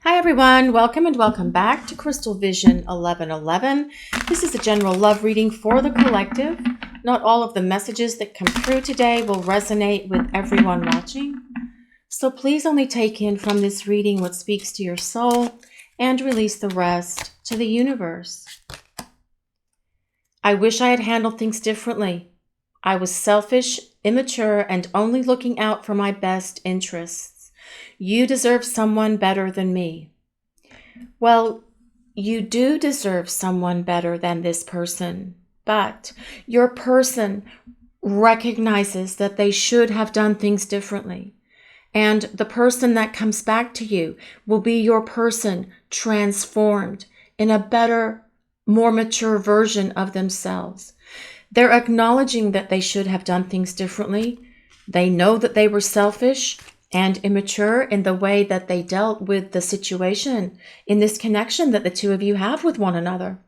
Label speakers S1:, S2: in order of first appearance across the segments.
S1: Hi everyone, welcome and welcome back to Crystal Vision 1111. This is a general love reading for the collective. Not all of the messages that come through today will resonate with everyone watching. So please only take in from this reading what speaks to your soul and release the rest to the universe. I wish I had handled things differently. I was selfish, immature, and only looking out for my best interests. You deserve someone better than me. Well, you do deserve someone better than this person, but your person recognizes that they should have done things differently. And the person that comes back to you will be your person transformed in a better, more mature version of themselves. They're acknowledging that they should have done things differently. They know that they were selfish and immature in the way that they dealt with the situation in this connection that the two of you have with one another.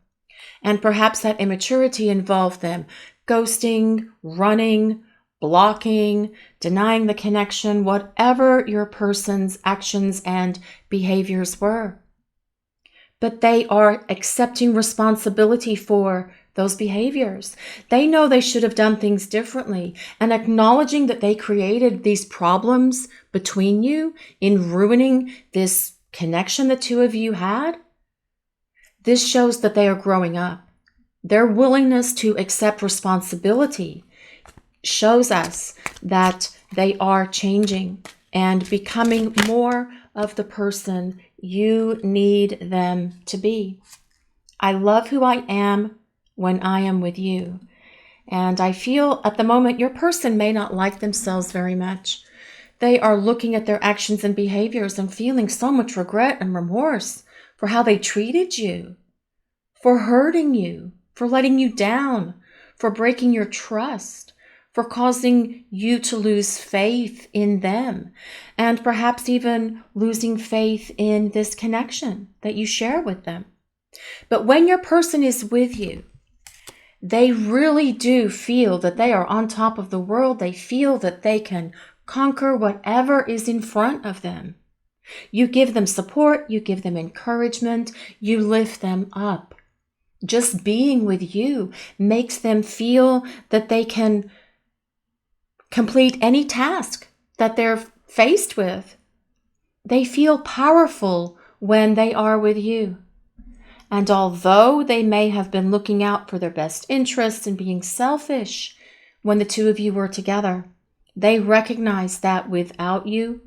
S1: And perhaps that immaturity involved them ghosting, running, blocking, denying the connection, whatever your person's actions and behaviors were. But they are accepting responsibility for those behaviors. They know they should have done things differently, and acknowledging that they created these problems between you in ruining this connection the two of you had. This shows that they are growing up. Their willingness to accept responsibility shows us that they are changing and becoming more of the person you need them to be. I love who I am when I am with you. And I feel at the moment your person may not like themselves very much. They are looking at their actions and behaviors and feeling so much regret and remorse for how they treated you, for hurting you, for letting you down, for breaking your trust, for causing you to lose faith in them, and perhaps even losing faith in this connection that you share with them. But when your person is with you, they really do feel that they are on top of the world. They feel that they can conquer whatever is in front of them. You give them support, you give them encouragement, you lift them up. Just being with you makes them feel that they can complete any task that they're faced with. They feel powerful when they are with you. And although they may have been looking out for their best interests and being selfish when the two of you were together, they recognize that without you,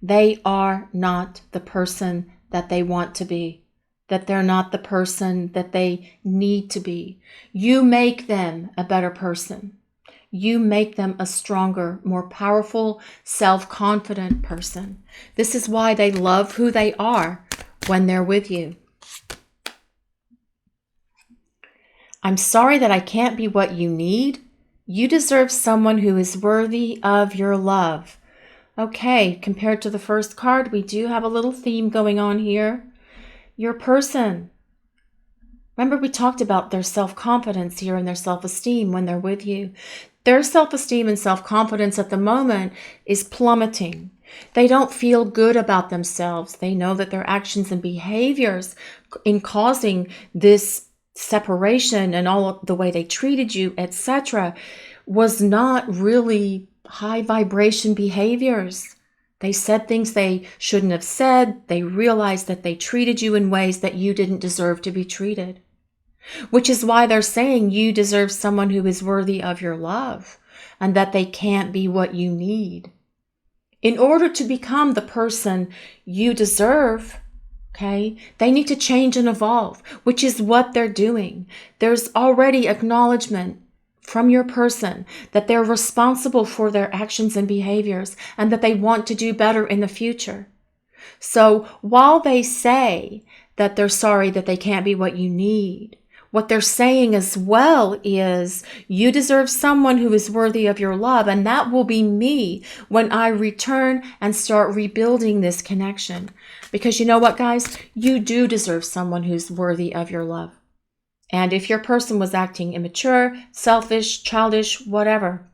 S1: they are not the person that they want to be, that they're not the person that they need to be. You make them a better person. You make them a stronger, more powerful, self-confident person. This is why they love who they are when they're with you. I'm sorry that I can't be what you need. You deserve someone who is worthy of your love. Okay, compared to the first card, we do have a little theme going on here. Your person. Remember, we talked about their self-confidence here and their self-esteem when they're with you. Their self-esteem and self-confidence at the moment is plummeting. They don't feel good about themselves. They know that their actions and behaviors in causing this separation and all the way they treated you, etc., was not really high vibration behaviors. They said things they shouldn't have said. They realized that they treated you in ways that you didn't deserve to be treated, which is why they're saying you deserve someone who is worthy of your love and that they can't be what you need. In order to become the person you deserve, okay, they need to change and evolve, which is what they're doing. There's already acknowledgement from your person that they're responsible for their actions and behaviors and that they want to do better in the future. So while they say that they're sorry that they can't be what you need, what they're saying as well is you deserve someone who is worthy of your love, and that will be me when I return and start rebuilding this connection. Because you know what, guys? You do deserve someone who's worthy of your love. And if your person was acting immature, selfish, childish, whatever,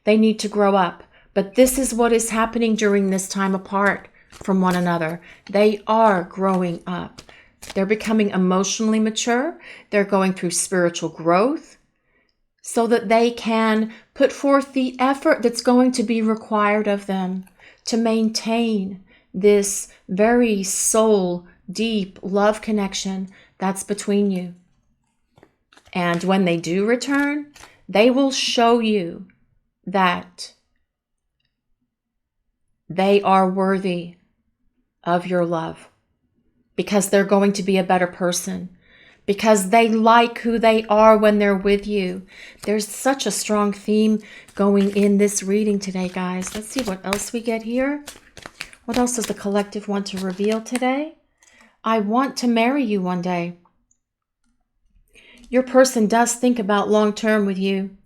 S1: they need to grow up. But this is what is happening during this time apart from one another. They are growing up. They're becoming emotionally mature. They're going through spiritual growth so that they can put forth the effort that's going to be required of them to maintain this very soul deep love connection that's between you. And when they do return, they will show you that they are worthy of your love, because they're going to be a better person, because they like who they are when they're with you. There's such a strong theme going in this reading today, guys. Let's see what else we get here. What else does the collective want to reveal today? I want to marry you one day. Your person does think about long-term with you.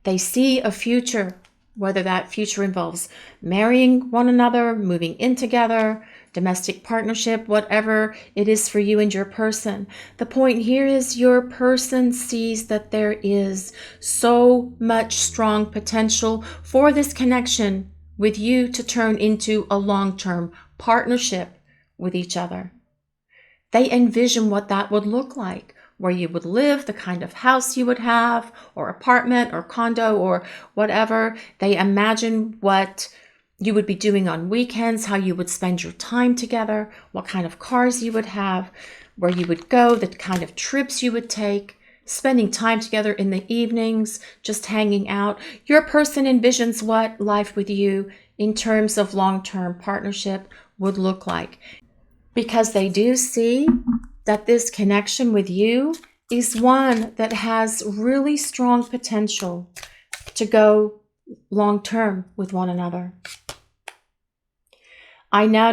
S1: They see a future, whether that future involves marrying one another, moving in together, domestic partnership, whatever it is for you and your person. The point here is your person sees that there is so much strong potential for this connection with you to turn into a long-term partnership with each other. They envision what that would look like, where you would live, the kind of house you would have, or apartment or condo or whatever. They imagine what you would be doing on weekends, how you would spend your time together, what kind of cars you would have, where you would go, the kind of trips you would take, spending time together in the evenings, just hanging out. Your person envisions what life with you in terms of long-term partnership would look like, because they do see that this connection with you is one that has really strong potential to go long-term with one another. I now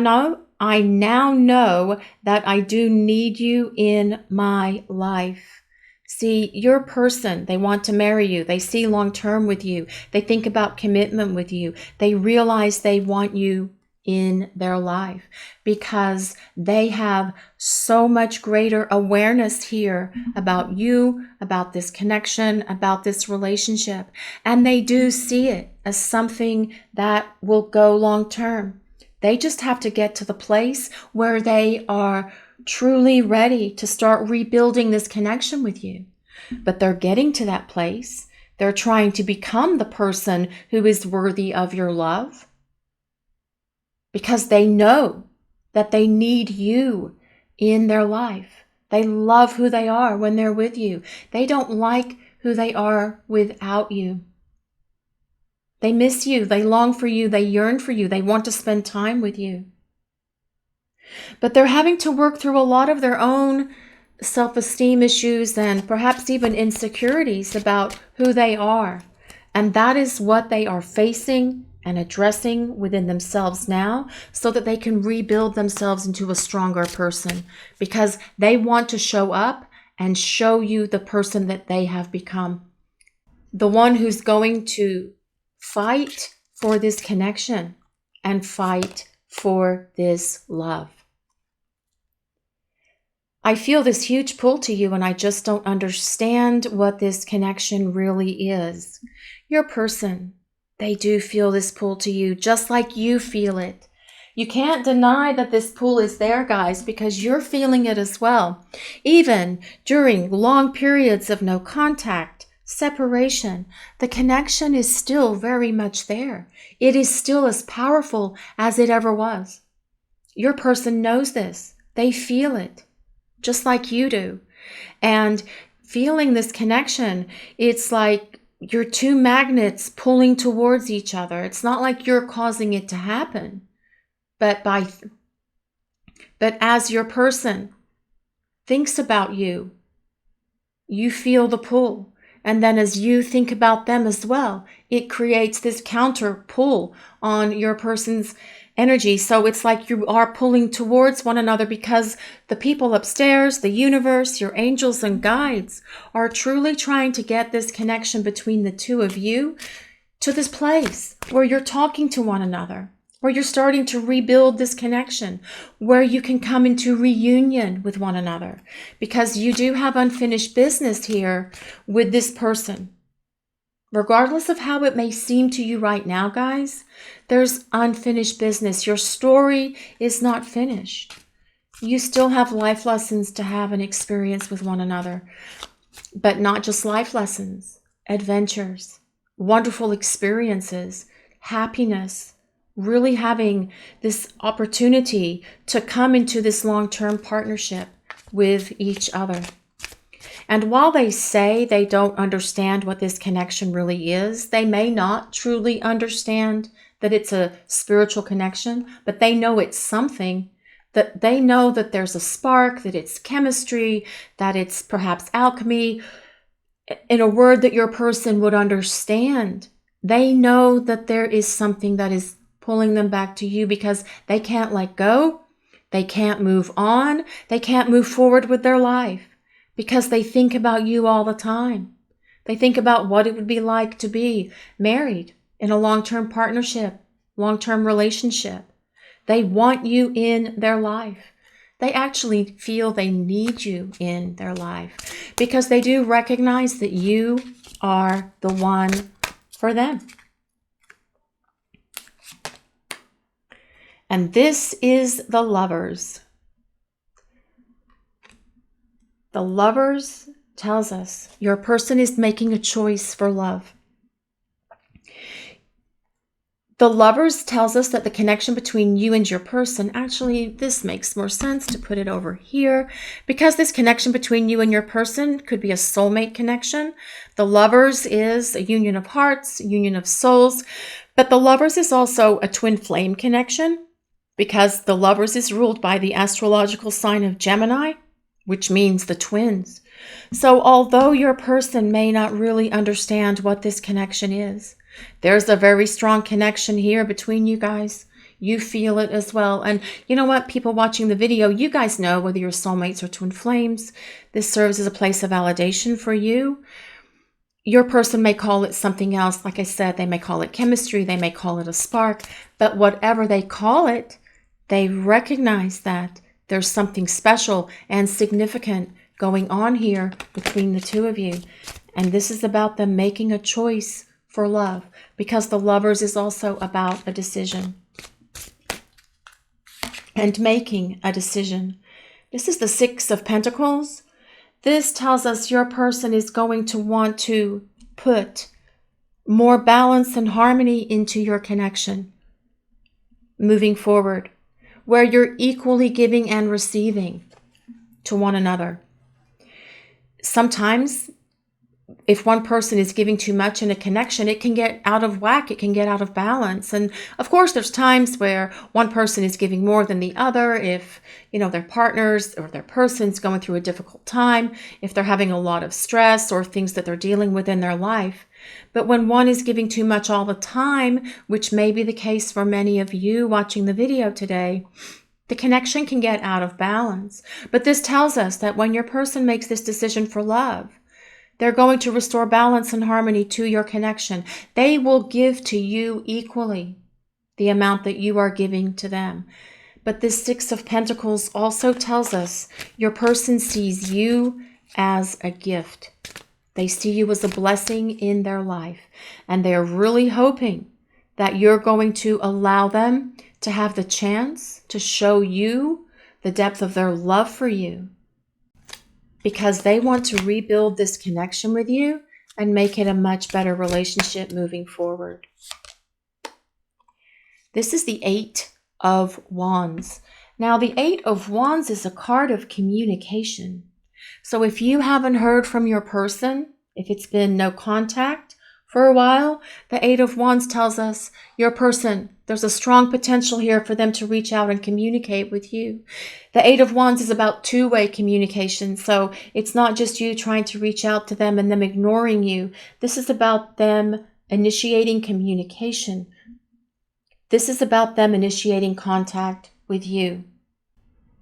S1: know that I do need you in my life. See, your person, they want to marry you. They see long-term with you. They think about commitment with you. They realize they want you in their life because they have so much greater awareness here about you, about this connection, about this relationship. And they do see it as something that will go long-term. They just have to get to the place where they are truly ready to start rebuilding this connection with you. But they're getting to that place. They're trying to become the person who is worthy of your love, because they know that they need you in their life. They love who they are when they're with you. They don't like who they are without you. They miss you. They long for you. They yearn for you. They want to spend time with you. But they're having to work through a lot of their own self-esteem issues and perhaps even insecurities about who they are. And that is what they are facing and addressing within themselves now, so that they can rebuild themselves into a stronger person, because they want to show up and show you the person that they have become. The one who's going to fight for this connection and fight for this love. I feel this huge pull to you, and I just don't understand what this connection really is. Your person, they do feel this pull to you, just like you feel it. You can't deny that this pull is there, guys, because you're feeling it as well. Even during long periods of no contact, separation, the connection is still very much there. It is still as powerful as it ever was. Your person knows this. They feel it, just like you do. And feeling this connection, it's like you're two magnets pulling towards each other. It's not like you're causing it to happen, but as your person thinks about you, you feel the pull. And then as you think about them as well, it creates this counter pull on your person's energy. So it's like you are pulling towards one another, because the people upstairs, the universe, your angels and guides are truly trying to get this connection between the two of you to this place where you're talking to one another, where you're starting to rebuild this connection, where you can come into reunion with one another, because you do have unfinished business here with this person. Regardless of how it may seem to you right now, guys, there's unfinished business. Your story is not finished. You still have life lessons to have and experience with one another. But not just life lessons, adventures, wonderful experiences, happiness, really having this opportunity to come into this long-term partnership with each other. And while they say they don't understand what this connection really is, they may not truly understand that it's a spiritual connection, but they know it's something, that they know that there's a spark, that it's chemistry, that it's perhaps alchemy, in a word that your person would understand. They know that there is something that is pulling them back to you because they can't let go, they can't move on, they can't move forward with their life. Because they think about you all the time. They think about what it would be like to be married in a long-term partnership, long-term relationship. They want you in their life. They actually feel they need you in their life because they do recognize that you are the one for them. And this is the Lovers. The Lovers tells us your person is making a choice for love. The Lovers tells us that the connection between you and your person, actually, this makes more sense to put it over here, because this connection between you and your person could be a soulmate connection. The Lovers is a union of hearts, a union of souls, but the Lovers is also a twin flame connection, because the Lovers is ruled by the astrological sign of Gemini, which means the twins. So although your person may not really understand what this connection is, there's a very strong connection here between you guys. You feel it as well. And you know what, people watching the video, you guys know whether you're soulmates or twin flames. This serves as a place of validation for you. Your person may call it something else. Like I said, they may call it chemistry. They may call it a spark. But whatever they call it, they recognize that there's something special and significant going on here between the two of you. And this is about them making a choice for love, because the Lovers is also about a decision and making a decision. This is the Six of Pentacles. This tells us your person is going to want to put more balance and harmony into your connection moving forward, where you're equally giving and receiving to one another. Sometimes, if one person is giving too much in a connection, it can get out of whack, it can get out of balance. And of course, there's times where one person is giving more than the other, if, their partners or their person's going through a difficult time, if they're having a lot of stress or things that they're dealing with in their life. But when one is giving too much all the time, which may be the case for many of you watching the video today, the connection can get out of balance. But this tells us that when your person makes this decision for love, they're going to restore balance and harmony to your connection. They will give to you equally the amount that you are giving to them. But this Six of Pentacles also tells us your person sees you as a gift. They see you as a blessing in their life. And they're really hoping that you're going to allow them to have the chance to show you the depth of their love for you, because they want to rebuild this connection with you and make it a much better relationship moving forward. This is the Eight of Wands. Now, the Eight of Wands is a card of communication. So if you haven't heard from your person, if it's been no contact for a while, the Eight of Wands tells us your person, there's a strong potential here for them to reach out and communicate with you. The Eight of Wands is about two-way communication. So it's not just you trying to reach out to them and them ignoring you. This is about them initiating communication. This is about them initiating contact with you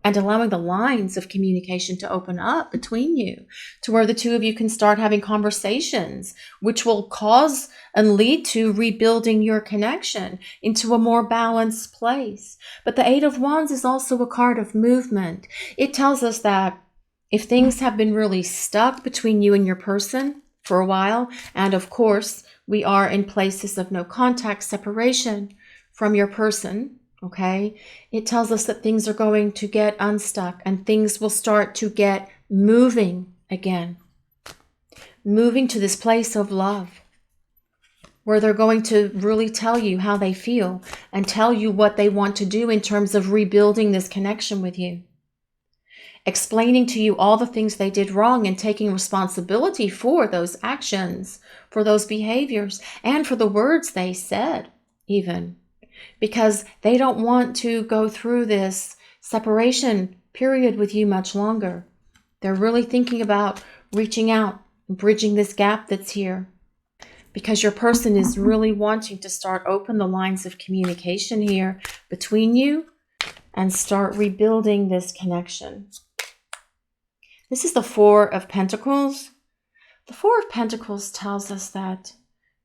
S1: and allowing the lines of communication to open up between you to where the two of you can start having conversations, which will cause and lead to rebuilding your connection into a more balanced place. But the Eight of Wands is also a card of movement. It tells us that if things have been really stuck between you and your person for a while, and of course, We are in places of no contact, separation from your person, okay? It tells us that things are going to get unstuck and things will start to get moving again. Moving to this place of love, where they're going to really tell you how they feel and tell you what they want to do in terms of rebuilding this connection with you. Explaining to you all the things they did wrong and taking responsibility for those actions, for those behaviors, and for the words they said even. Because they don't want to go through this separation period with you much longer. They're really thinking about reaching out, bridging this gap that's here. Because your person is really wanting to start open the lines of communication here between you and start rebuilding this connection. This is the Four of Pentacles. The Four of Pentacles tells us that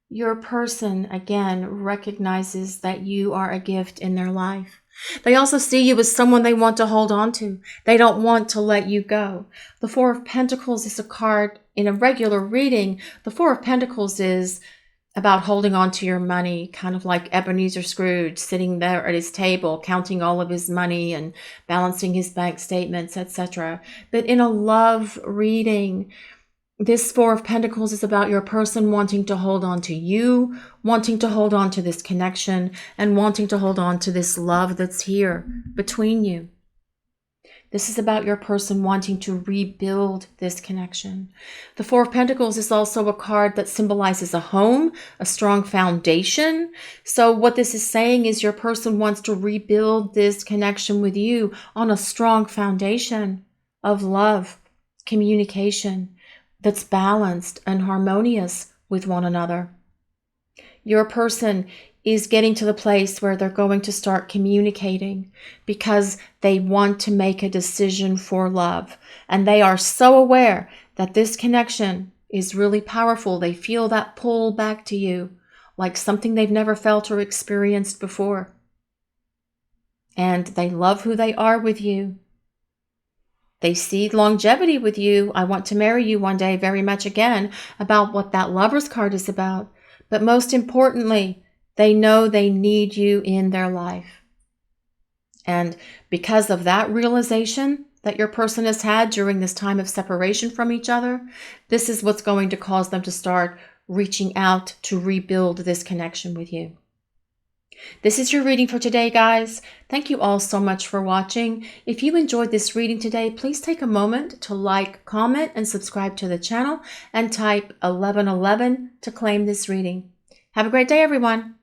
S1: your person, again, recognizes that you are a gift in their life. They also see you as someone they want to hold on to. They don't want to let you go. The Four of Pentacles is a card in a regular reading. The Four of Pentacles is about holding on to your money, kind of like Ebenezer Scrooge sitting there at his table, counting all of his money and balancing his bank statements, etc. But in a love reading, this Four of Pentacles is about your person wanting to hold on to you, wanting to hold on to this connection, and wanting to hold on to this love that's here between you. This is about your person wanting to rebuild this connection. The Four of Pentacles is also a card that symbolizes a home, a strong foundation. So what this is saying is your person wants to rebuild this connection with you on a strong foundation of love, communication that's balanced and harmonious with one another. Your person is getting to the place where they're going to start communicating because they want to make a decision for love. And they are so aware that this connection is really powerful. They feel that pull back to you like something they've never felt or experienced before. And they love who they are with you. They see longevity with you. I want to marry you one day very much again, about what that Lover's card is about. But most importantly, they know they need you in their life. And because of that realization that your person has had during this time of separation from each other, this is what's going to cause them to start reaching out to rebuild this connection with you. This is your reading for today, guys. Thank you all so much for watching. If you enjoyed this reading today, please take a moment to like, comment, and subscribe to the channel and type 1111 to claim this reading. Have a great day, everyone.